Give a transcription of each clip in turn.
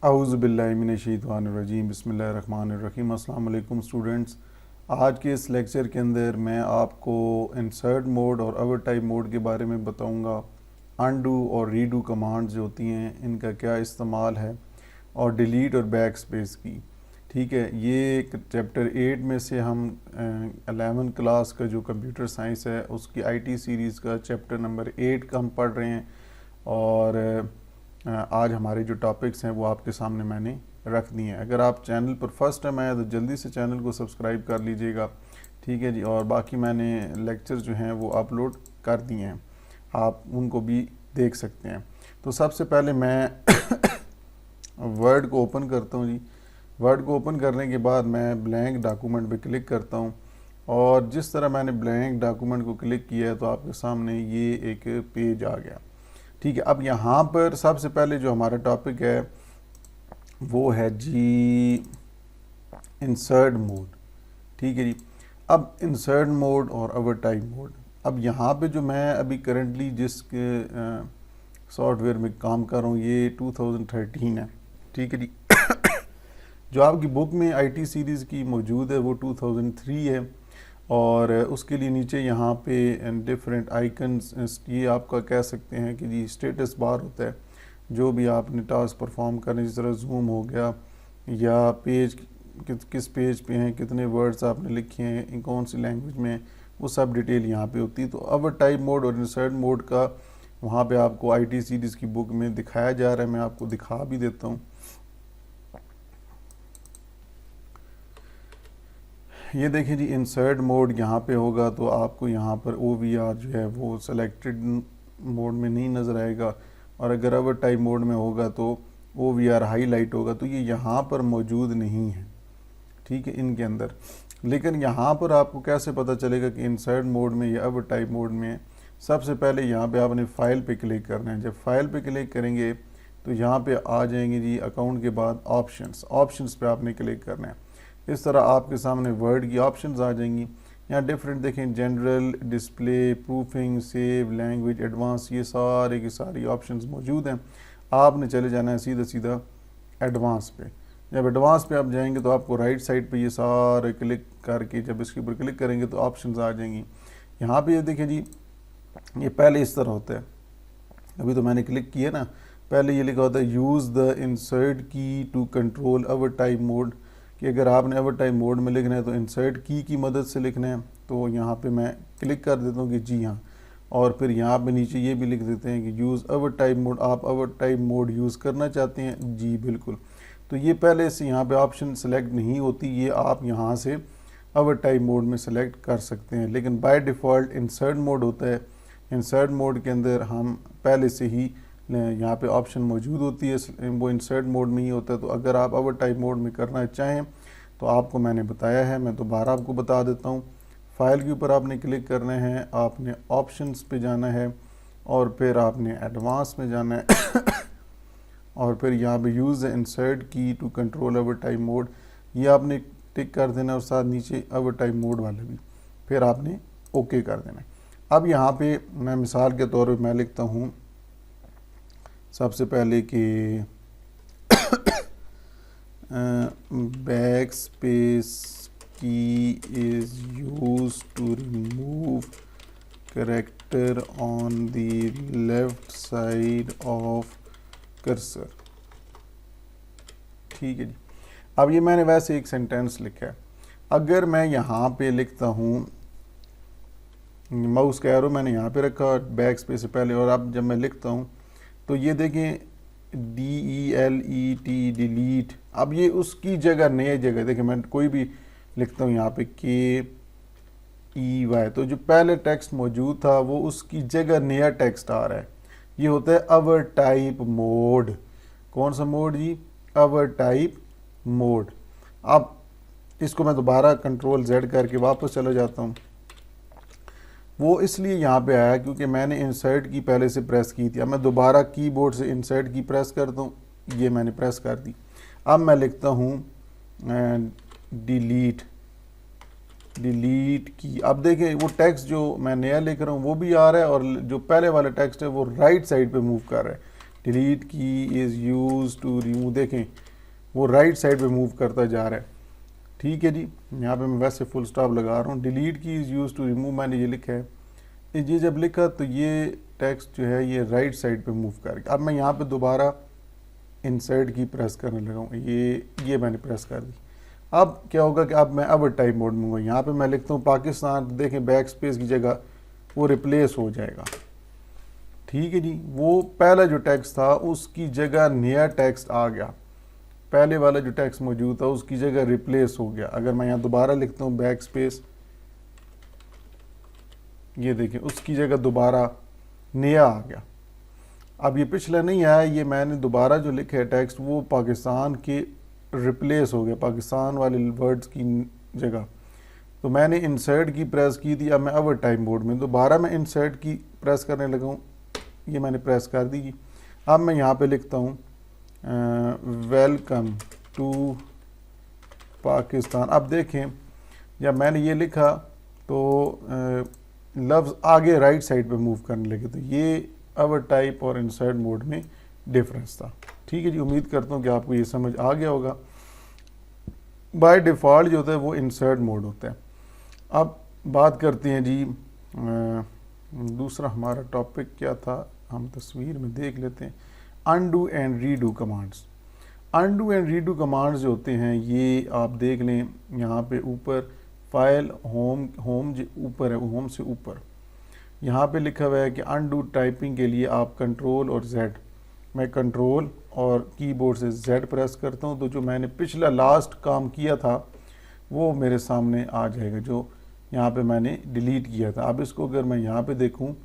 औज़ु बिल्लाहि मिनश्शैतानिर्रजीम बिस्मिल्लाहिर्रहमानिर्रहीम। अस्सलाम वालेकुम स्टूडेंट्स। आज के इस लेक्चर के अंदर मैं आपको इंसर्ट मोड और अवर टाइप मोड के बारे में बताऊंगा। अनडू और रीडू कमांड्स जो होती हैं इनका क्या इस्तेमाल है, और डिलीट और बैक स्पेस की। ठीक है, ये चैप्टर 8 में से हम 11 क्लास का जो कंप्यूटर साइंस है उसकी आईटी सीरीज़ का चैप्टर नंबर 8 का हम पढ़ रहे हैं। और आज हमारे जो टॉपिक्स हैं वो आपके सामने मैंने रख दिए हैं। अगर आप चैनल पर फर्स्ट टाइम आए तो जल्दी से चैनल को सब्सक्राइब कर लीजिएगा। ठीक है जी। और बाकी मैंने लेक्चर जो हैं वो अपलोड कर दिए हैं, आप उनको भी देख सकते हैं। तो सबसे पहले मैं वर्ड को ओपन करता हूँ जी। वर्ड को ओपन करने के बाद मैं ब्लैंक डॉक्यूमेंट पे क्लिक करता हूँ, और जिस तरह मैंने ब्लैंक डॉक्यूमेंट को क्लिक किया है तो आपके सामने ये एक पेज आ गया। ठीक है, अब यहाँ पर सबसे पहले जो हमारा टॉपिक है वो है जी इंसर्ट मोड। ठीक है जी। अब इंसर्ट मोड और अवर टाइप मोड, अब यहाँ पे जो मैं अभी करंटली जिस सॉफ्टवेयर में काम कर रहा हूँ ये 2013 है। ठीक है जी। जो आपकी बुक में आईटी सीरीज़ की मौजूद है वो 2003 है, और उसके लिए नीचे यहाँ पे डिफरेंट आइकन्स, ये आपका कह सकते हैं कि जी स्टेटस बार होता है। जो भी आपने टास्क परफॉर्म करने, जिस तरह जूम हो गया या पेज किस पेज पे हैं, कितने वर्ड्स आपने लिखे हैं, इन कौन सी लैंग्वेज में, वो सब डिटेल यहाँ पे होती है। तो अवर टाइप मोड और इंसर्ट मोड का वहाँ पे आपको आईटी सीरीज़ की बुक में दिखाया जा रहा है। मैं आपको दिखा भी देता हूँ। ये देखिए जी, इंसर्ट मोड यहाँ पे होगा तो आपको यहाँ पर OVR जो है वो सेलेक्टेड मोड में नहीं नज़र आएगा, और अगर अवर टाइप मोड में होगा तो OVR हाईलाइट होगा। तो ये यहाँ पर मौजूद नहीं है, ठीक है, इनके अंदर। लेकिन यहाँ पर आपको कैसे पता चलेगा कि इंसर्ट मोड में या अवर टाइप मोड में है? सबसे पहले यहाँ पे आपने फ़ाइल पे क्लिक करना है। जब फाइल पे क्लिक करेंगे तो यहाँ पे आ जाएंगे जी अकाउंट के बाद ऑप्शंस पे आपने क्लिक करना है। इस तरह आपके सामने वर्ड की ऑप्शंस आ जाएंगी। यहाँ डिफरेंट देखें, general, display, proofing, save, language, advance, ये सारे की सारी ऑप्शंस मौजूद हैं। आपने चले जाना है सीधा सीधा एडवांस पे। जब एडवांस पे आप जाएंगे तो आपको राइट साइड पे ये सारे क्लिक करके जब इसके ऊपर क्लिक करेंगे तो ऑप्शंस आ जाएंगी। यहाँ पे ये देखें जी, ये पहले इस तरह होता है। अभी तो मैंने क्लिक किया ना, पहले ये लिखा होता है use the insert key to control overtype mode, कि अगर आपने अवर टाइप मोड में लिखना है तो इंसर्ट की मदद से लिखना है। तो यहाँ पे मैं क्लिक कर देता हूँ कि जी हाँ, और फिर यहाँ पे नीचे ये भी लिख देते हैं कि यूज़ अवर टाइप मोड, आप अवर टाइप मोड यूज़ करना चाहते हैं? जी बिल्कुल। तो ये पहले से यहाँ पे ऑप्शन सेलेक्ट नहीं होती, ये आप यहाँ से अवर टाइप मोड में सेलेक्ट कर सकते हैं। लेकिन बाय डिफ़ॉल्ट इंसर्ट मोड होता है। इंसर्ट मोड के अंदर हम पहले से ही यहाँ पे ऑप्शन मौजूद होती है, वो इंसर्ट मोड में ही होता है। तो अगर आप अवर टाइप मोड में करना चाहें तो आपको मैंने बताया है, मैं दोबारा आपको बता देता हूँ। फाइल के ऊपर आपने क्लिक करना है, आपने ऑप्शंस पे जाना है, और फिर आपने एडवांस में जाना है और फिर यहाँ पे use the insert key to control overtype mode, ये आपने टिक कर देना, और साथ नीचे अवर टाइप मोड वाले भी, फिर आपने ओके कर देना। अब यहाँ पे मैं मिसाल के तौर पे मैं लिखता हूँ सबसे पहले कि back space key is use to remove character on the left side of cursor. ठीक है जी। अब ये मैंने वैसे एक सेंटेंस लिखा है। अगर मैं यहाँ पे लिखता हूँ, माउस का एरो मैंने यहाँ पे रखा बैक स्पेस से पहले, और अब जब मैं लिखता हूँ तो ये देखें DELET डिलीट। अब ये उसकी जगह नई जगह, देखिए मैं कोई भी लिखता हूँ यहाँ पे KEY, तो जो पहले टेक्स्ट मौजूद था वो उसकी जगह नया टेक्स्ट आ रहा है। ये होता है अवर टाइप मोड। कौन सा मोड जी? अवर टाइप मोड। अब इसको मैं दोबारा Ctrl+Z करके वापस चला जाता हूँ। वो इसलिए यहाँ पे आया क्योंकि मैंने इंसर्ट की पहले से प्रेस की थी। अब मैं दोबारा कीबोर्ड से इंसर्ट की प्रेस करता हूँ, ये मैंने प्रेस कर दी। अब मैं लिखता हूँ डिलीट की। अब देखें वो टेक्स्ट जो मैं नया लिख रहा हूँ वो भी आ रहा है, और जो पहले वाला टेक्स्ट है वो राइट साइड पे मूव कर रहा है। डिलीट की इज़ यूज टू रिमूव, देखें वो राइट साइड पे मूव करता जा रहा है। ठीक है जी, यहाँ पे मैं वैसे फुल स्टॉप लगा रहा हूँ। डिलीट की इज़ यूज टू रिमूव मैंने ये लिखा है, ये जब लिखा तो ये टेक्स्ट जो है ये राइट साइड पे मूव कर गया। अब मैं यहाँ पे दोबारा इंसर्ट की प्रेस करने लगा हूँ, ये मैंने प्रेस कर दी। अब क्या होगा कि अब मैं अब टाइप मोड में हूँ, यहाँ पे मैं लिखता हूँ पाकिस्तान, तो देखें बैक स्पेस की जगह वो रिप्लेस हो जाएगा। ठीक है जी, वो पहला जो टेक्स्ट था उसकी जगह नया टेक्स्ट आ गया, पहले वाला जो टेक्स्ट मौजूद था उसकी जगह रिप्लेस हो गया। अगर मैं यहाँ दोबारा लिखता हूँ बैक स्पेस, ये देखें उसकी जगह दोबारा नया आ गया। अब ये पिछला नहीं आया, ये मैंने दोबारा जो लिखा है टेक्स्ट वो पाकिस्तान के रिप्लेस हो गया, पाकिस्तान वाले वर्ड्स की जगह। तो मैंने इंसर्ट की प्रेस की थी, अब मैं ओवर टाइम मोड में दोबारा मैं इंसर्ट की प्रेस करने लगा हूँ, ये मैंने प्रेस कर दी। अब मैं यहाँ पे लिखता हूँ वेलकम टू पाकिस्तान। अब देखें जब मैंने ये लिखा तो लफ्ज़ आगे राइट साइड पे मूव करने लगे, तो ये ओवर टाइप और इंसर्ट मोड में डिफरेंस था। ठीक है जी, उम्मीद करता हूँ कि आपको ये समझ आ गया होगा। बाय डिफ़ॉल्ट जो होता है वो इंसर्ट मोड होता है। अब बात करते हैं जी दूसरा हमारा टॉपिक क्या था, हम तस्वीर में देख लेते हैं। Undo and redo commands. Undo and redo commands जो होते हैं ये आप देख लें, यहाँ पे ऊपर फाइल होम जो ऊपर है, होम से ऊपर यहाँ पे लिखा हुआ है कि अनडू टाइपिंग के लिए आप कंट्रोल और जेड, मैं कंट्रोल और कीबोर्ड से जेड प्रेस करता हूँ तो जो मैंने पिछला लास्ट काम किया था वो मेरे सामने आ जाएगा, जो यहाँ पे मैंने डिलीट किया था। अब इसको अगर मैं यहाँ पे देखूँ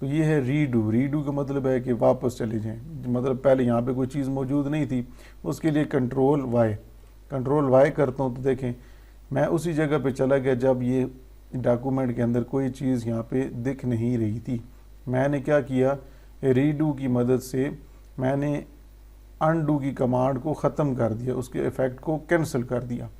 तो ये है रीडू। रीडू का मतलब है कि वापस चले जाएं, मतलब पहले यहाँ पे कोई चीज़ मौजूद नहीं थी, उसके लिए कंट्रोल वाई करता हूँ तो देखें मैं उसी जगह पे चला गया जब ये डॉक्यूमेंट के अंदर कोई चीज़ यहाँ पे दिख नहीं रही थी। मैंने क्या किया, रीडू की मदद से मैंने अनडू की कमांड को ख़त्म कर दिया, उसके इफ़ेक्ट को कैंसिल कर दिया।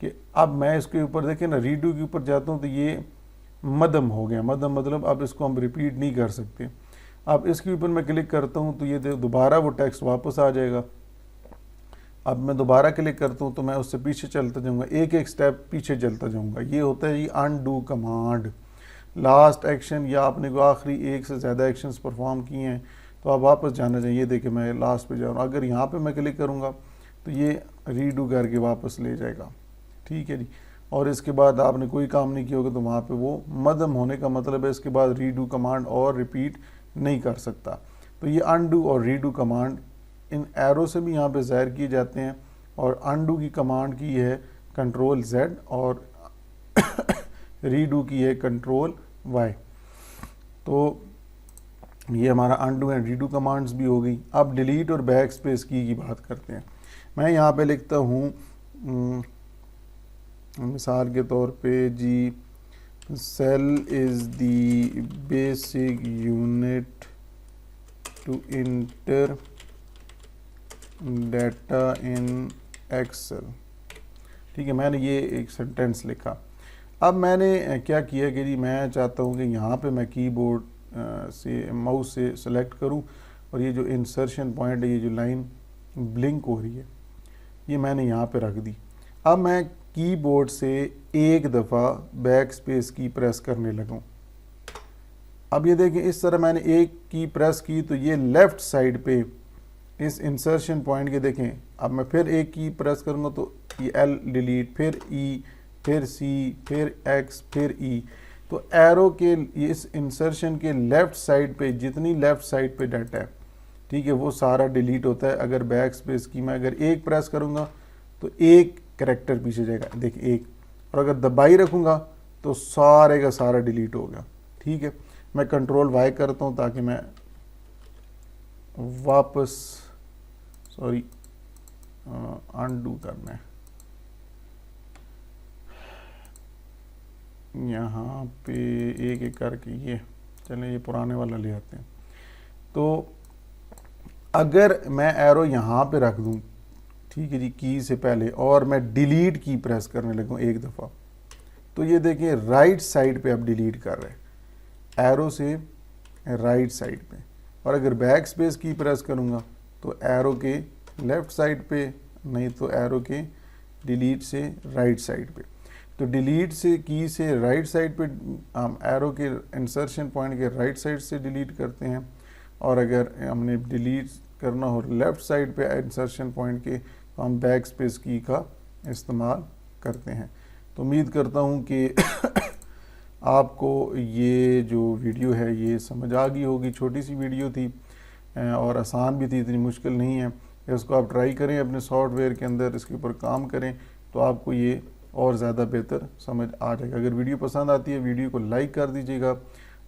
कि अब मैं इसके ऊपर देखें ना, रीडू के ऊपर जाता हूँ तो ये मदम हो गया, मदम मतलब अब इसको हम रिपीट नहीं कर सकते। अब इसके ऊपर मैं क्लिक करता हूँ तो ये दोबारा वो टेक्स्ट वापस आ जाएगा। अब मैं दोबारा क्लिक करता हूँ तो मैं उससे पीछे चलता जाऊँगा, एक एक स्टेप पीछे चलता जाऊँगा। ये होता है ये अनडू कमांड। लास्ट एक्शन या आपने को आखिरी एक से ज़्यादा एक्शंस परफॉर्म किए हैं तो आप वापस जाना चाहिए। देखिए मैं लास्ट पे जा रहा हूँ, अगर यहाँ पे मैं क्लिक करूँगा तो ये रीडू करके वापस ले जाएगा। ठीक है जी, और इसके बाद आपने कोई काम नहीं किया होगा तो वहाँ पे वो मदम होने का मतलब है इसके बाद रीडू कमांड और रिपीट नहीं कर सकता। तो ये अनडू और रीडू कमांड इन एरो से भी यहाँ पे ज़ाहिर किए जाते हैं, और अनडू की कमांड की है कंट्रोल जेड और रीडू की है कंट्रोल वाई। तो ये हमारा अनडू एंड रीडू कमांड्स भी हो गई। अब डिलीट और बैक स्पेस की बात करते हैं। मैं यहाँ पे लिखता हूँ मिसाल के तौर पे जी, cell is the basic unit to enter data in Excel. ठीक है, मैंने ये एक सेंटेंस लिखा। अब मैंने क्या किया कि जी मैं चाहता हूँ कि यहाँ पे मैं कीबोर्ड से माउस से सेलेक्ट करूँ और ये जो इंसर्शन पॉइंट है, ये जो लाइन ब्लिंक हो रही है, ये मैंने यहाँ पे रख दी। अब मैं कीबोर्ड से एक दफ़ा बैक स्पेस की प्रेस करने लगूँ। अब ये देखें इस तरह मैंने एक की प्रेस की तो ये लेफ़्ट साइड पे इस इंसर्शन पॉइंट के देखें, अब मैं फिर एक की प्रेस करूँगा तो ये एल डिलीट, फिर ई, फिर सी, फिर एक्स, फिर ई। तो एरो के इस इंसर्शन के लेफ़्ट साइड पे जितनी लेफ़्ट साइड पे डाटा है, ठीक है, वो सारा डिलीट होता है। अगर बैक स्पेस की मैं अगर एक प्रेस करूँगा तो एक कैरेक्टर पीछे जाएगा, देखिए एक, और अगर दबाई रखूँगा तो सारे का सारा डिलीट हो गया। ठीक है, मैं कंट्रोल वाई करता हूँ ताकि मैं वापस अनडू करना है। यहाँ पे एक एक करके ये चलें, ये पुराने वाला ले आते हैं। तो अगर मैं एरो यहाँ पे रख दूँ, ठीक है जी, की से पहले, और मैं डिलीट की प्रेस करने लगूँ एक दफ़ा, तो ये देखिए राइट साइड पे अब डिलीट कर रहे हैं, एरो से राइट साइड पे। और अगर बैक स्पेस की प्रेस करूँगा तो एरो के लेफ़्ट साइड पे, नहीं तो एरो के डिलीट से राइट साइड पे। तो डिलीट से की से राइट साइड पे हम एरो के इंसर्शन पॉइंट के राइट साइड से डिलीट करते हैं, और अगर हमने डिलीट करना हो लेफ़्ट साइड पे इंसर्शन पॉइंट के तो हम बैक स्पेस की का इस्तेमाल करते हैं। तो उम्मीद करता हूँ कि आपको ये जो वीडियो है ये समझ आ गई होगी। छोटी सी वीडियो थी और आसान भी थी, इतनी मुश्किल नहीं है। इसको आप ट्राई करें अपने सॉफ्टवेयर के अंदर, इसके ऊपर काम करें तो आपको ये और ज़्यादा बेहतर समझ आ जाएगा। अगर वीडियो पसंद आती है वीडियो को लाइक कर दीजिएगा,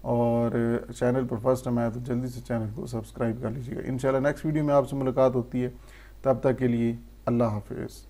और चैनल पर फर्स्ट टाइम आया तो जल्दी से चैनल को सब्सक्राइब कर लीजिएगा। इंशाल्लाह नेक्स्ट वीडियो में आपसे मुलाकात होती है, तब तक के लिए अल्लाह हाफिज़।